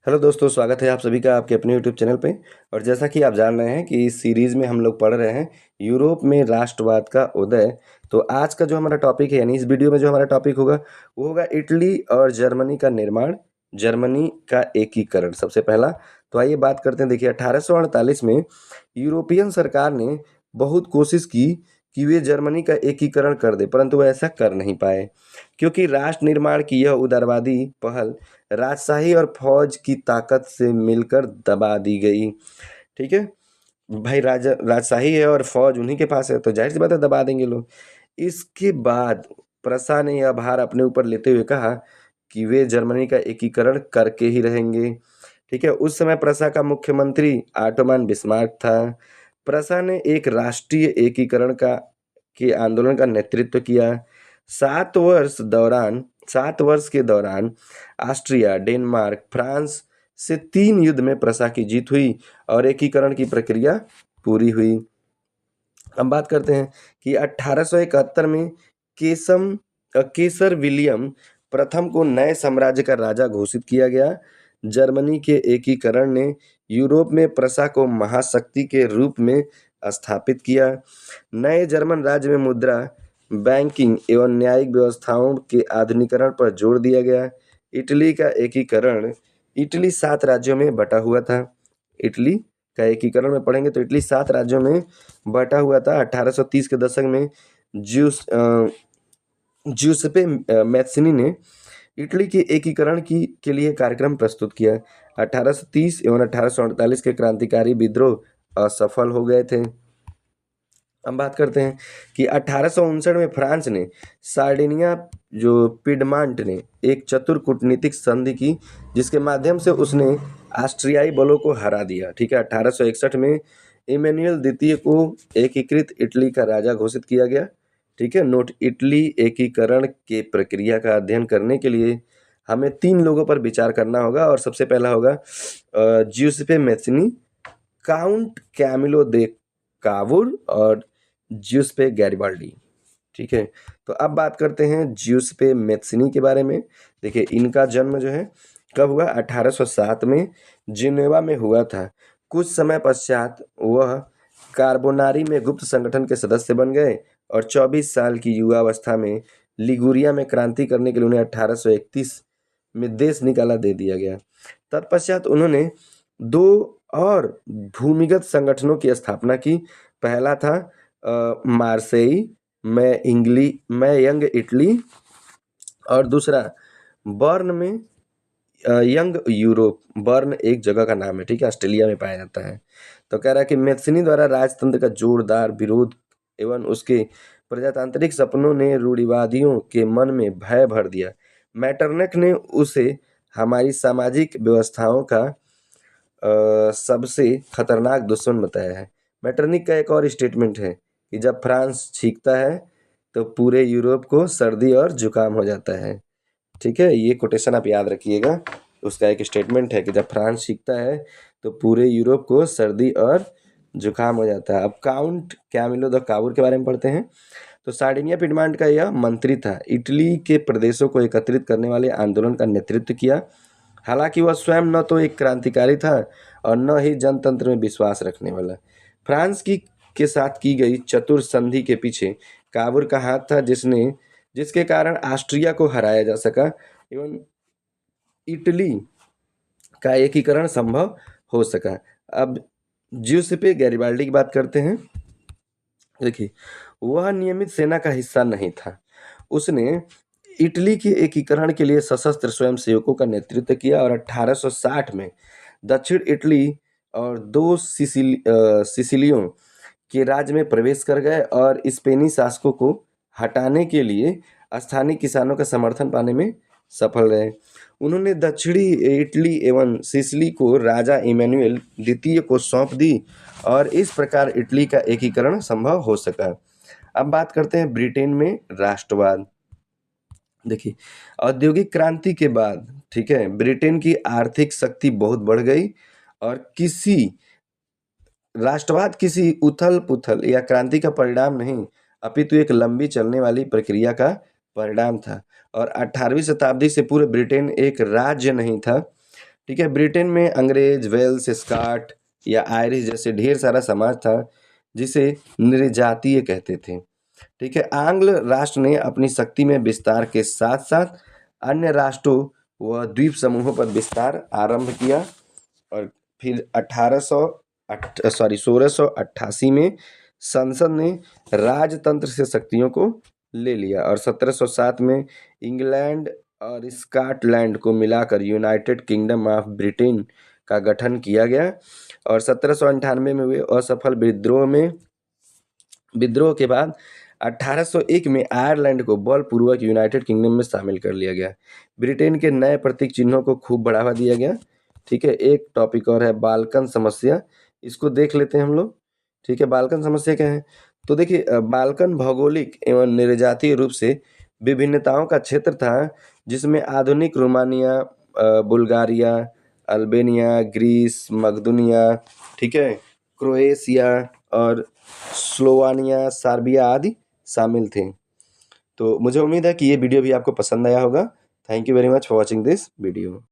Hello दोस्तों, स्वागत है आप सभी का आपके अपने यूट्यूब चैनल पे। और जैसा कि आप जान रहे हैं कि इस सीरीज़ में हम लोग पढ़ रहे हैं यूरोप में राष्ट्रवाद का उदय। तो आज का जो हमारा टॉपिक है, यानी इस वीडियो में जो हमारा टॉपिक होगा वो होगा इटली और जर्मनी का निर्माण, जर्मनी का एकीकरण। सबसे पहला तो आइए बात करते हैं। देखिए 1848 में यूरोपियन सरकार ने बहुत कोशिश की कि वे जर्मनी का एकीकरण कर दे, परंतु वह ऐसा कर नहीं पाए, क्योंकि राष्ट्र निर्माण की यह उदारवादी पहल राजशाही और फौज की ताकत से मिलकर दबा दी गई। ठीक है भाई, राजशाही है और फौज उन्हीं के पास है, तो जाहिर सी बात है दबा देंगे लोग। इसके बाद प्रसा ने यह भार अपने ऊपर लेते हुए कहा कि वे जर्मनी का एकीकरण करके ही रहेंगे। ठीक है, उस समय प्रसा का मुख्यमंत्री ऑटोमान बिस्मार्क था। प्रसा ने एक राष्ट्रीय एकीकरण का के आंदोलन का नेतृत्व किया। 7 वर्ष के दौरान ऑस्ट्रिया, डेनमार्क, फ्रांस से 3 युद्ध में प्रसा की जीत हुई और एकीकरण की प्रक्रिया पूरी हुई। हम बात करते हैं कि 1871 में केसर विलियम प्रथम को नए साम्राज्य का राजा घोषित किया गया। जर्मनी के एकीकरण ने यूरोप में प्रसा को महाशक्ति के रूप में स्थापित किया। नए जर्मन राज्य में मुद्रा, बैंकिंग एवं न्यायिक व्यवस्थाओं के आधुनिकीकरण पर जोर दिया गया। इटली का एकीकरण, इटली 7 राज्यों में बटा हुआ था। इटली का एकीकरण में पढ़ेंगे तो इटली 7 राज्यों में बटा हुआ था। 1830 के दशक में ज्यूसेppe मैत्सिनी ने इटली के एकीकरण के लिए कार्यक्रम प्रस्तुत किया। 1830 एवं 1848 के क्रांतिकारी विद्रोह असफल हो गए थे। हम बात करते हैं कि 1859 में फ्रांस ने सार्डिनिया, जो पिडमांट ने एक चतुर कूटनीतिक संधि की, जिसके माध्यम से उसने ऑस्ट्रियाई बलों को हरा दिया। ठीक है, 1861 में इमैनुअल द्वितीय को एकीकृत इटली का राजा घोषित किया गया। ठीक है, नोट, इटली एकीकरण के प्रक्रिया का अध्ययन करने के लिए हमें 3 लोगों पर विचार करना होगा। और सबसे पहला होगा ज्यूसेppe मैत्सिनी, काउंट कैमिलो दे कावुर और ज्यूसेppe गैरिबाल्डी। ठीक है, तो अब बात करते हैं ज्यूसेppe मैत्सिनी के बारे में। देखिए इनका जन्म जो है कब हुआ, 1807 में जिनेवा में हुआ था। कुछ समय पश्चात वह कार्बोनारी में गुप्त संगठन के सदस्य बन गए और 24 साल की युवावस्था में लिगुरिया में क्रांति करने के लिए उन्हें 1831 में देश निकाला दे दिया गया। तत्पश्चात उन्होंने 2 और भूमिगत संगठनों की स्थापना की। पहला था मार्सेई में यंग इटली, और दूसरा बर्न में यंग यूरोप। बर्न एक जगह का नाम है, ठीक है, ऑस्ट्रेलिया में पाया जाता है। तो कह रहा है कि मैत्सिनी द्वारा राजतंत्र का जोरदार विरोध एवं उसके प्रजातांत्रिक सपनों ने रूढ़िवादियों के मन में भय भर दिया। मैटरनिख ने उसे हमारी सामाजिक व्यवस्थाओं का सबसे खतरनाक दुश्मन बताया है। मैटरनिख का एक और स्टेटमेंट है कि जब फ्रांस छींकता है तो पूरे यूरोप को सर्दी और जुकाम हो जाता है। ठीक है, ये कोटेशन आप याद रखिएगा। उसका एक स्टेटमेंट है कि जब फ्रांस सीखता है तो पूरे यूरोप को सर्दी और जुकाम हो जाता है। अब काउंट कैमिलो द कावुर के बारे में पढ़ते हैं। तो सार्डिनिया पिडमांट का यह मंत्री था। इटली के प्रदेशों को एकत्रित करने वाले आंदोलन का नेतृत्व किया। हालांकि वह स्वयं न तो एक क्रांतिकारी था और न ही जनतंत्र में विश्वास रखने वाला। फ्रांस की के साथ की गई चतुर संधि के पीछे काबुर का हाथ था, जिसके कारण ऑस्ट्रिया को हराया जा सका एवं इटली का एकीकरण संभव हो सका। अब ज्यूसेppe गैरिबाल्डी की बात करते हैं। देखिए वह नियमित सेना का हिस्सा नहीं था। उसने इटली के एकीकरण के लिए सशस्त्र स्वयंसेवकों का नेतृत्व किया और 1860 में दक्षिण इटली और 2 सिसिलियों के राज्य में प्रवेश कर गए और स्पेनी शासकों को हटाने के लिए स्थानीय किसानों का समर्थन पाने में सफल रहे। उन्होंने दक्षिणी इटली एवं सिसिली को राजा इमैनुअल द्वितीय को सौंप दी और इस प्रकार इटली का एकीकरण संभव हो सका। अब बात करते हैं ब्रिटेन में राष्ट्रवाद। देखिए औद्योगिक क्रांति के बाद, ठीक है, ब्रिटेन की आर्थिक शक्ति बहुत बढ़ गई और राष्ट्रवाद किसी उथल-पुथल या क्रांति का परिणाम नहीं, अपितु एक लंबी चलने वाली प्रक्रिया का परिणाम था। और 18वीं शताब्दी से पूरे ब्रिटेन एक राज्य नहीं था, ठीक है। ब्रिटेन में अंग्रेज, वेल्स, स्कॉट या आयरिश जैसे ढेर सारा समाज था जिसे निर्जातीय कहते थे। ठीक है। आंग्ल राष्ट्र ने अपनी शक्ति में विस्तार के साथ साथ अन्य राष्ट्रों व द्वीप समूहों पर विस्तार आरंभ किया और फिर 1688 में संसद ने राजतंत्र से शक्तियों को ले लिया और 1707 में इंग्लैंड और स्कॉटलैंड को मिलाकर यूनाइटेड किंगडम ऑफ ब्रिटेन का गठन किया गया और 1798 में हुए असफल विद्रोह के बाद 1801 में आयरलैंड को बलपूर्वक यूनाइटेड किंगडम में शामिल कर लिया गया। ब्रिटेन के नए प्रतीक चिन्हों को खूब बढ़ावा दिया गया। ठीक है। एक टॉपिक और है बाल्कन समस्या, इसको देख लेते हैं हम लोग। ठीक है। बाल्कन समस्या क्या है? तो देखिए, बाल्कन भौगोलिक एवं निर्जातीय रूप से विभिन्नताओं का क्षेत्र था जिसमें आधुनिक रोमानिया, बुल्गारिया, अल्बेनिया, ग्रीस, मकदूनिया, ठीक है, क्रोएशिया और स्लोवानिया, सर्बिया आदि शामिल थे। तो मुझे उम्मीद है कि ये वीडियो भी आपको पसंद आया होगा। Thank you very much for watching this video.